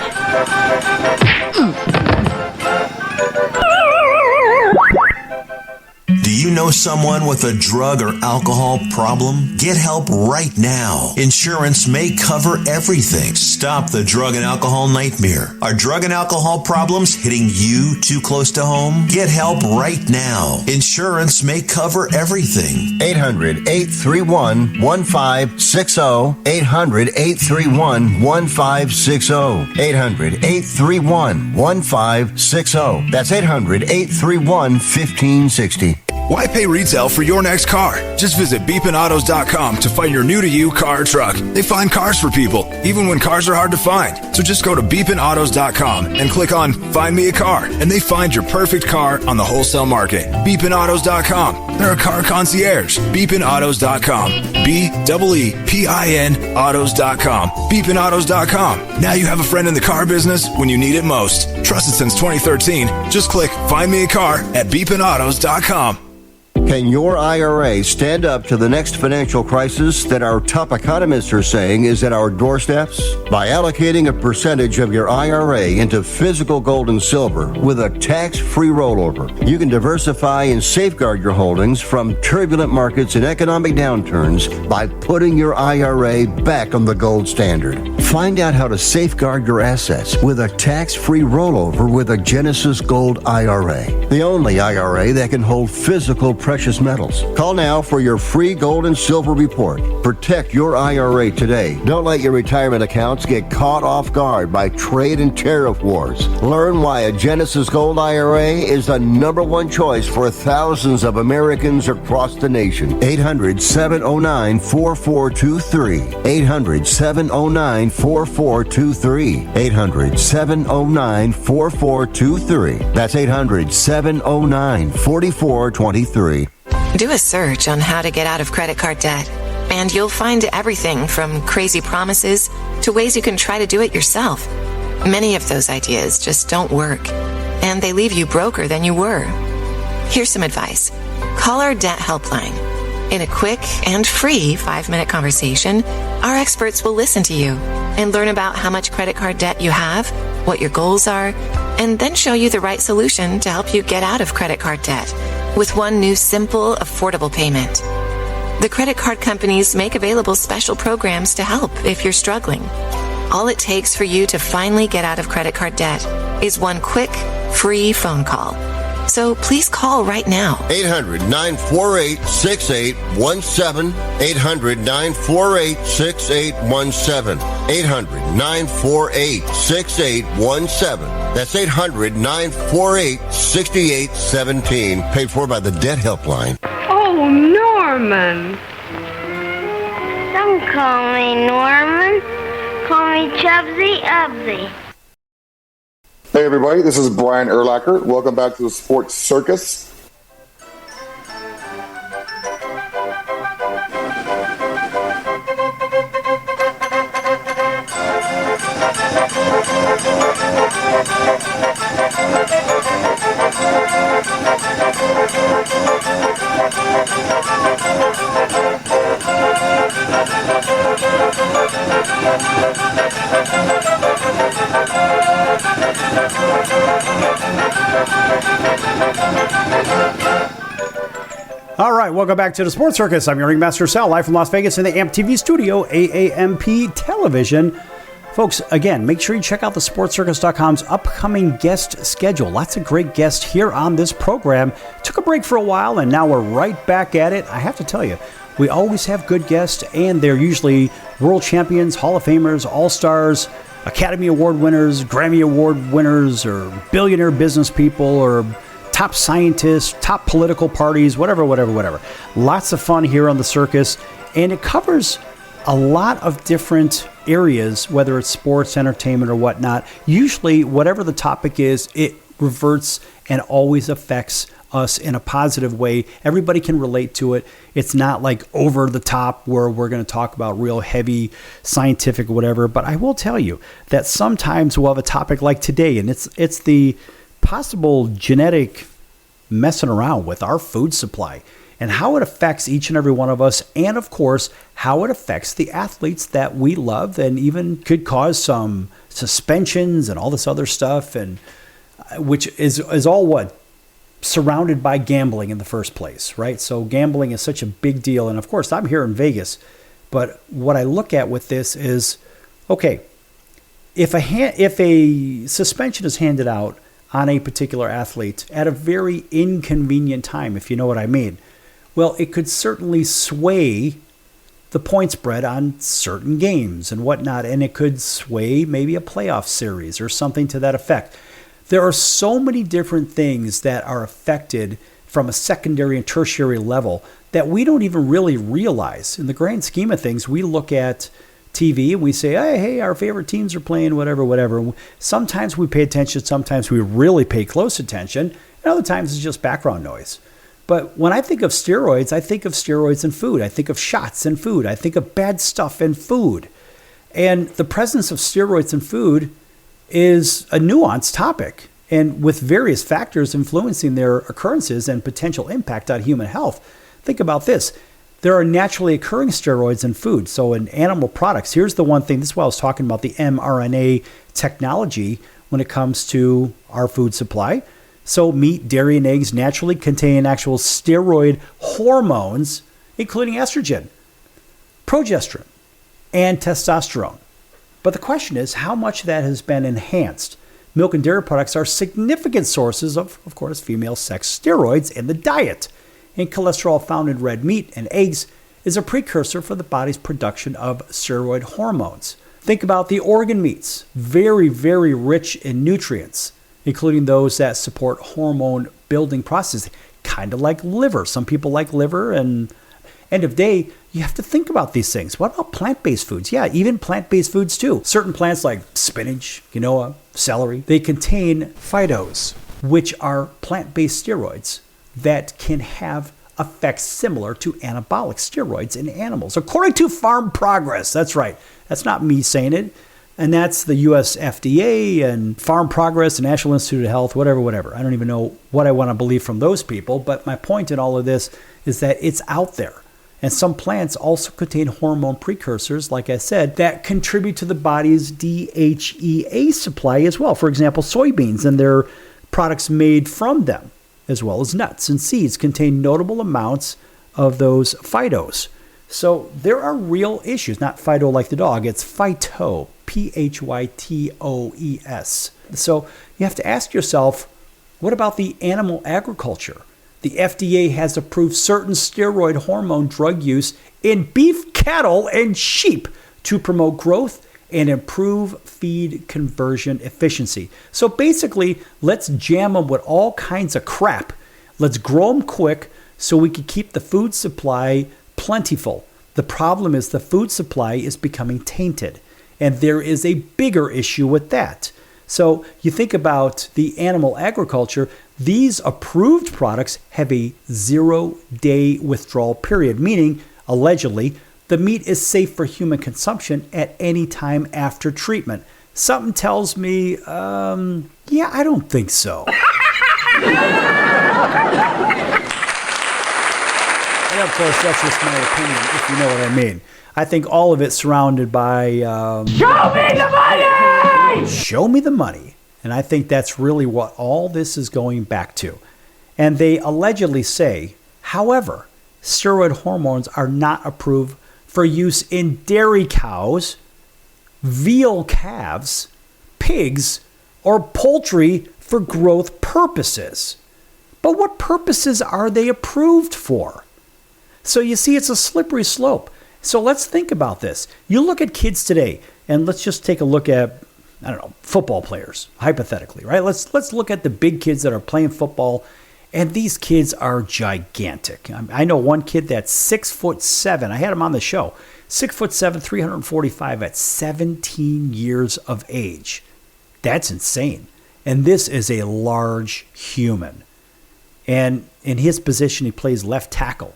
Do you know someone with a drug or alcohol problem? Get help right now. Insurance may cover everything. Stop the drug and alcohol nightmare. Are drug and alcohol problems hitting you too close to home? Get help right now. Insurance may cover everything. 800-831-1560. 800-831-1560. 800-831-1560. That's 800-831-1560. Why pay retail for your next car? Just visit beepinautos.com to find your new-to-you car or truck. They find cars for people, even when cars are hard to find. So just go to beepinautos.com and click on Find Me a Car, and they find your perfect car on the wholesale market. Beepinautos.com. They're a car concierge. Beepinautos.com. B-E-E-P-I-N autos.com. Beepinautos.com. Now you have a friend in the car business when you need it most. Trusted since 2013. Just click Find Me a Car at beepinautos.com. Can your IRA stand up to the next financial crisis that our top economists are saying is at our doorsteps? By allocating a percentage of your IRA into physical gold and silver with a tax-free rollover, you can diversify and safeguard your holdings from turbulent markets and economic downturns by putting your IRA back on the gold standard. Find out how to safeguard your assets with a tax-free rollover with a Genesis Gold IRA, the only IRA that can hold physical precious metals. Call now for your free gold and silver report. Protect your IRA today. Don't let your retirement accounts get caught off guard by trade and tariff wars. Learn why a Genesis Gold IRA is the number one choice for thousands of Americans across the nation. 800-709-4423. 800-709-4423. 800-709-4423. That's 800-709-4423. Do a search on how to get out of credit card debt, and you'll find everything from crazy promises to ways you can try to do it yourself. Many of those ideas just don't work, and they leave you broker than you were. Here's some advice. Call our debt helpline. In a quick and free 5-minute conversation, our experts will listen to you and learn about how much credit card debt you have, what your goals are, and then show you the right solution to help you get out of credit card debt with one new simple, affordable payment. The credit card companies make available special programs to help if you're struggling. All it takes for you to finally get out of credit card debt is one quick, free phone call. So please call right now. 800-948-6817. 800-948-6817. 800-948-6817. That's 800-948-6817. Paid for by the Debt Helpline. Oh, Norman. Don't call me Norman. Call me Chubsy Ubsy. Hey everybody, this is Brian Urlacher. Welcome back to the Sports Circus. All right, welcome back to the Sports Circus. I'm your ringmaster Sal, live from Las Vegas in the AMP TV studio, AAMP television. Folks, again, make sure you check out the sportscircus.com's upcoming guest schedule. Lots of great guests here on this program. Took a break for a while, and now we're right back at it. I have to tell you, We always have good guests, and they're usually world champions, Hall of Famers, All-Stars, Academy Award winners, Grammy Award winners, or billionaire business people, or top scientists, top political parties, whatever. Lots of fun here on the circus, and it covers a lot of different areas, whether it's sports, entertainment, or whatnot. Usually, whatever the topic is, it reverts and always affects us in a positive way. Everybody can relate to it. It's not like over the top where we're going to talk about real heavy scientific whatever. But I will tell you that sometimes we'll have a topic like today, and it's the possible genetic messing around with our food supply and how it affects each and every one of us, and of course how it affects the athletes that we love, and even could cause some suspensions and all this other stuff, and which is all what surrounded by gambling in the first place, right? So gambling is such a big deal. And of course, I'm here in Vegas, but what I look at with this is, okay, if a suspension is handed out on a particular athlete at a very inconvenient time, if you know what I mean, well, it could certainly sway the point spread on certain games and whatnot, and it could sway maybe a playoff series or something to that effect. There are so many different things that are affected from a secondary and tertiary level that we don't even really realize. In the grand scheme of things, we look at TV and we say, hey, our favorite teams are playing, whatever. Sometimes we pay attention, sometimes we really pay close attention, and other times it's just background noise. But when I think of steroids in food. I think of shots in food. I think of bad stuff in food. And the presence of steroids in food is a nuanced topic, and with various factors influencing their occurrences and potential impact on human health. Think about this. There are naturally occurring steroids in food. So in animal products, here's the one thing, this is why I was talking about the mRNA technology when it comes to our food supply. So meat, dairy, and eggs naturally contain actual steroid hormones, including estrogen, progesterone, and testosterone. But the question is, how much of that has been enhanced? Milk and dairy products are significant sources of course, female sex steroids in the diet. And cholesterol found in red meat and eggs is a precursor for the body's production of steroid hormones. Think about the organ meats, very, very rich in nutrients, including those that support hormone building processes, kind of like liver. Some people like liver, and end of day, you have to think about these things. What about plant-based foods? Yeah, even plant-based foods too. Certain plants like spinach, quinoa, celery, they contain phytos, which are plant-based steroids that can have effects similar to anabolic steroids in animals, according to Farm Progress. That's right. That's not me saying it. And that's the US FDA and Farm Progress and National Institute of Health, whatever. I don't even know what I want to believe from those people. But my point in all of this is that it's out there. And some plants also contain hormone precursors, like I said, that contribute to the body's DHEA supply as well. For example, soybeans and their products made from them, as well as nuts and seeds, contain notable amounts of those phytos. So there are real issues, not phyto like the dog, it's phyto, Phytoes. So you have to ask yourself, what about the animal agriculture? The FDA has approved certain steroid hormone drug use in beef, cattle, and sheep to promote growth and improve feed conversion efficiency. So basically, let's jam them with all kinds of crap. Let's grow them quick so we can keep the food supply plentiful. The problem is the food supply is becoming tainted, and there is a bigger issue with that. So you think about the animal agriculture, these approved products have a 0-day withdrawal period, meaning, allegedly, the meat is safe for human consumption at any time after treatment. Something tells me, yeah, I don't think so. And of course, that's just my opinion, if you know what I mean. I think all of it surrounded by... Show me the money! Show me the money. And I think that's really what all this is going back to. And they allegedly say, however, steroid hormones are not approved for use in dairy cows, veal calves, pigs, or poultry for growth purposes. But what purposes are they approved for? So you see, it's a slippery slope. So let's think about this. You look at kids today, and let's just take a look at, I don't know, football players, hypothetically, right? Let's look at the big kids that are playing football, and these kids are gigantic. I know one kid that's 6'7". I had him on the show. 6'7", 345 at 17 years of age. That's insane. And this is a large human. And in his position, he plays left tackle.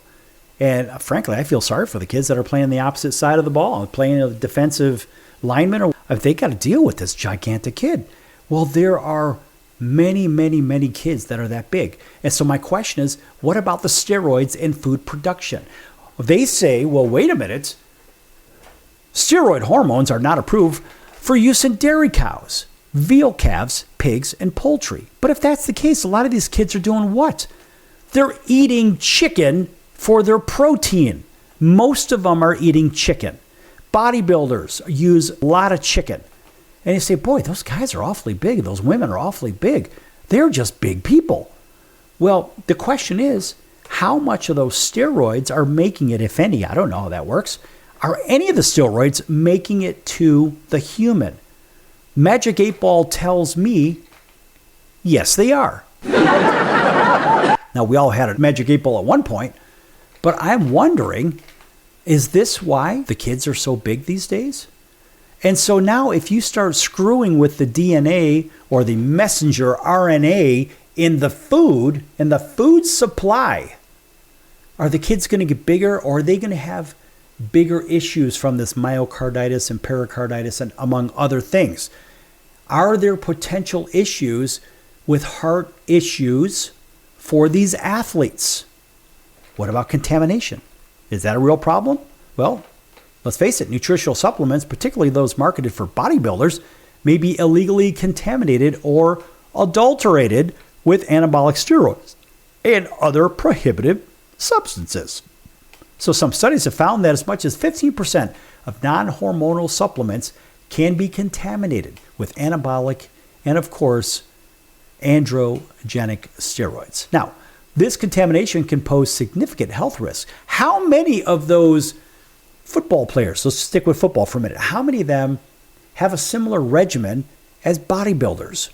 And frankly, I feel sorry for the kids that are playing the opposite side of the ball, playing a defensive lineman, or if they got to deal with this gigantic kid. Well, there are many, many, many kids that are that big. And so my question is, what about the steroids in food production? They say, well, wait a minute. Steroid hormones are not approved for use in dairy cows, veal calves, pigs, and poultry. But if that's the case, a lot of these kids are doing what? They're eating chicken for their protein. Most of them are eating chicken. Bodybuilders use a lot of chicken. And you say, boy, those guys are awfully big. Those women are awfully big. They're just big people. Well, the question is, how much of those steroids are making it, if any? I don't know how that works. Are any of the steroids making it to the human? Magic 8 Ball tells me, yes, they are. Now, we all had a Magic 8 Ball at one point, but I'm wondering, is this why the kids are so big these days? And so now if you start screwing with the DNA or the messenger RNA in the food supply, are the kids going to get bigger, or are they going to have bigger issues from this myocarditis and pericarditis and among other things? Are there potential issues with heart issues for these athletes? What about contamination? Is that a real problem? Well, let's face it, nutritional supplements, particularly those marketed for bodybuilders, may be illegally contaminated or adulterated with anabolic steroids and other prohibitive substances. So some studies have found that as much as 15% of non-hormonal supplements can be contaminated with anabolic and, of course, androgenic steroids. Now, this contamination can pose significant health risks. How many of those football players, let's stick with football for a minute, how many of them have a similar regimen as bodybuilders?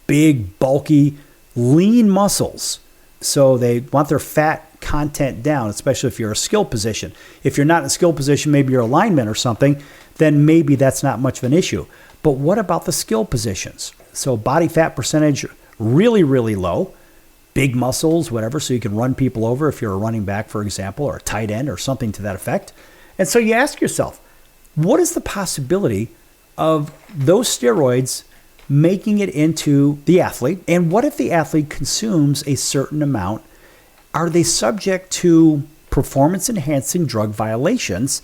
Big, bulky, lean muscles. So they want their fat content down, especially if you're a skill position. If you're not in a skill position, maybe you're a lineman or something, then maybe that's not much of an issue. But what about the skill positions? So body fat percentage really, really low. Big muscles, whatever, so you can run people over if you're a running back, for example, or a tight end or something to that effect. And so you ask yourself, what is the possibility of those steroids making it into the athlete? And what if the athlete consumes a certain amount? Are they subject to performance-enhancing drug violations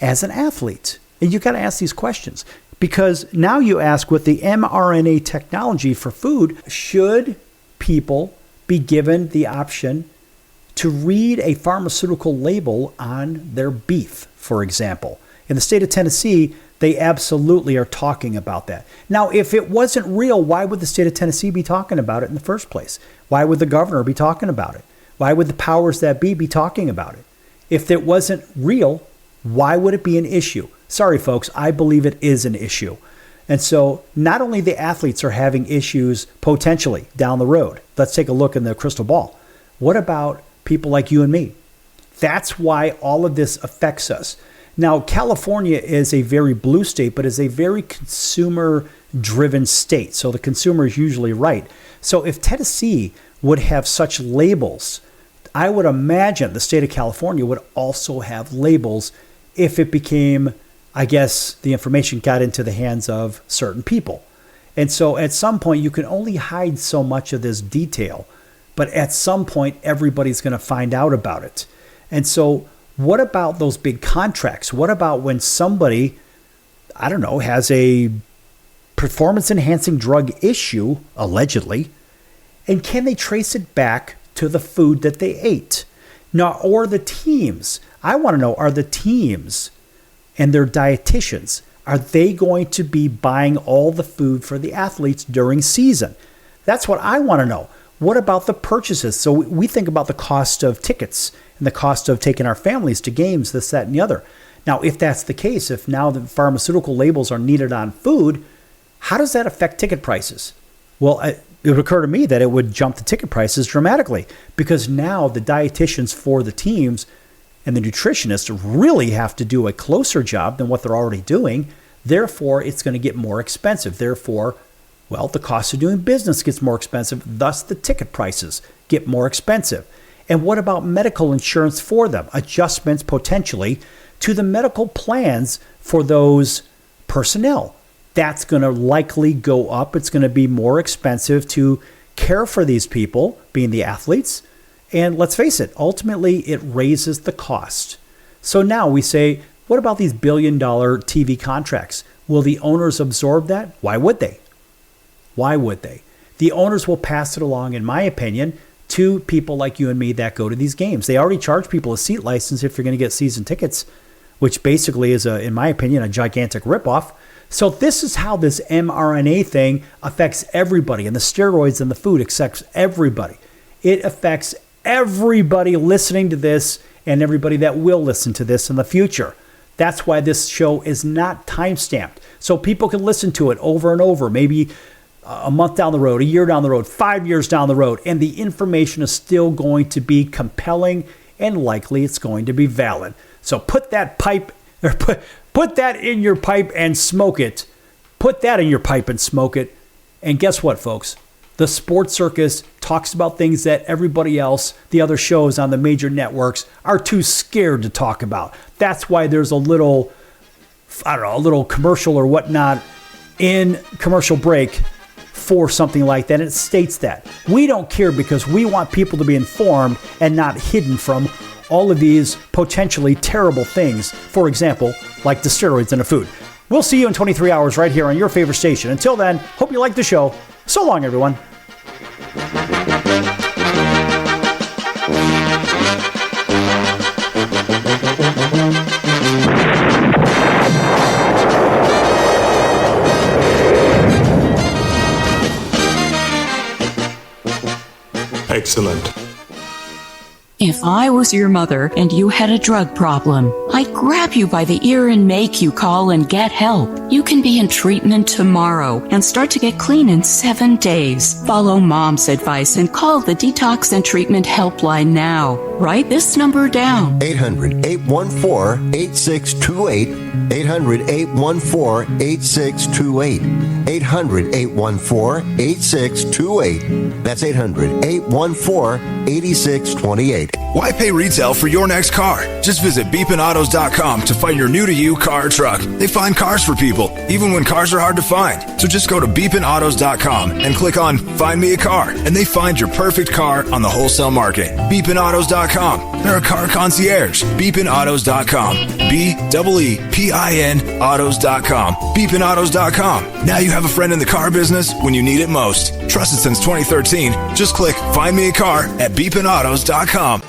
as an athlete? And you got to ask these questions, because now you ask, with the mRNA technology for food, should people be given the option to read a pharmaceutical label on their beef, for example? In the state of Tennessee, they absolutely are talking about that. Now, if it wasn't real, why would the state of Tennessee be talking about it in the first place? Why would the governor be talking about it? Why would the powers that be talking about it? If it wasn't real, why would it be an issue? Sorry, folks, I believe it is an issue. And so not only the athletes are having issues potentially down the road. Let's take a look in the crystal ball. What about people like you and me? That's why all of this affects us. Now, California is a very blue state, but is a very consumer-driven state. So the consumer is usually right. So if Tennessee would have such labels, I would imagine the state of California would also have labels if it became, I guess, the information got into the hands of certain people. And so at some point, you can only hide so much of this detail, but at some point, everybody's going to find out about it. And so what about those big contracts? What about when somebody, I don't know, has a performance-enhancing drug issue, allegedly, and can they trace it back to the food that they ate? Now, or the teams. I want to know, are the teams and their dietitians, are they going to be buying all the food for the athletes during season? That's what I want to know. What about the purchases? So we think about the cost of tickets and the cost of taking our families to games, this, that, and the other. Now, if that's the case, if now the pharmaceutical labels are needed on food, how does that affect ticket prices? Well, it would occur to me that it would jump the ticket prices dramatically, because now the dietitians for the teams and the nutritionists really have to do a closer job than what they're already doing. Therefore, it's going to get more expensive. Therefore, well, the cost of doing business gets more expensive. Thus, the ticket prices get more expensive. And what about medical insurance for them? Adjustments potentially to the medical plans for those personnel. That's going to likely go up. It's going to be more expensive to care for these people, being the athletes. And let's face it, ultimately, it raises the cost. So now we say, what about these billion-dollar TV contracts? Will the owners absorb that? Why would they? Why would they? The owners will pass it along, in my opinion, to people like you and me that go to these games. They already charge people a seat license if you're going to get season tickets, which basically is, in my opinion, a gigantic ripoff. So this is how this mRNA thing affects everybody, and the steroids and the food affects everybody. It affects everybody listening to this and everybody that will listen to this in the future. That's why this show is not time-stamped. So people can listen to it over and over, maybe a month down the road, a year down the road, 5 years down the road, and the information is still going to be compelling, and likely it's going to be valid. So put that pipe, or put that in your pipe and smoke it. Put that in your pipe and smoke it. And guess what, folks? The Sports Circus talks about things that everybody else, the other shows on the major networks, are too scared to talk about. That's why there's a little, a little commercial or whatnot in commercial break for something like that. And it states that. We don't care because we want people to be informed and not hidden from all of these potentially terrible things. For example, like the steroids in the food. We'll see you in 23 hours right here on your favorite station. Until then, hope you like the show. So long, everyone. Excellent. If I was your mother and you had a drug problem, I'd grab you by the ear and make you call and get help. You can be in treatment tomorrow and start to get clean in 7 days. Follow Mom's advice and call the Detox and Treatment Helpline now. Write this number down. 800-814-8628. 800-814-8628. 800-814-8628. That's 800-814-8628. Why pay retail for your next car? Just visit beepinautos.com to find your new-to-you car or truck. They find cars for people, even when cars are hard to find. So just go to beepinautos.com and click on Find Me a Car, and they find your perfect car on the wholesale market. Beepinautos.com. They're a car concierge. Beepinautos.com. BEEPIN autos.com. Beepinautos.com. Now you have a friend in the car business when you need it most. Trusted since 2013. Just click Find Me a Car at beepinautos.com.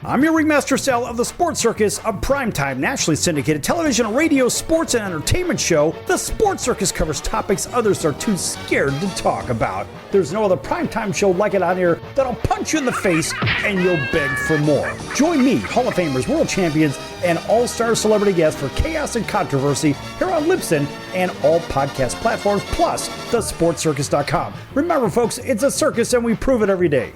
I'm your ringmaster Sal of the Sports Circus, a primetime, nationally syndicated television, radio, sports, and entertainment show. The Sports Circus covers topics others are too scared to talk about. There's no other primetime show like it on here that'll punch you in the face and you'll beg for more. Join me, Hall of Famers, world champions, and all-star celebrity guests for chaos and controversy here on Libsyn and all podcast platforms, plus thesportscircus.com. Remember, folks, it's a circus and we prove it every day.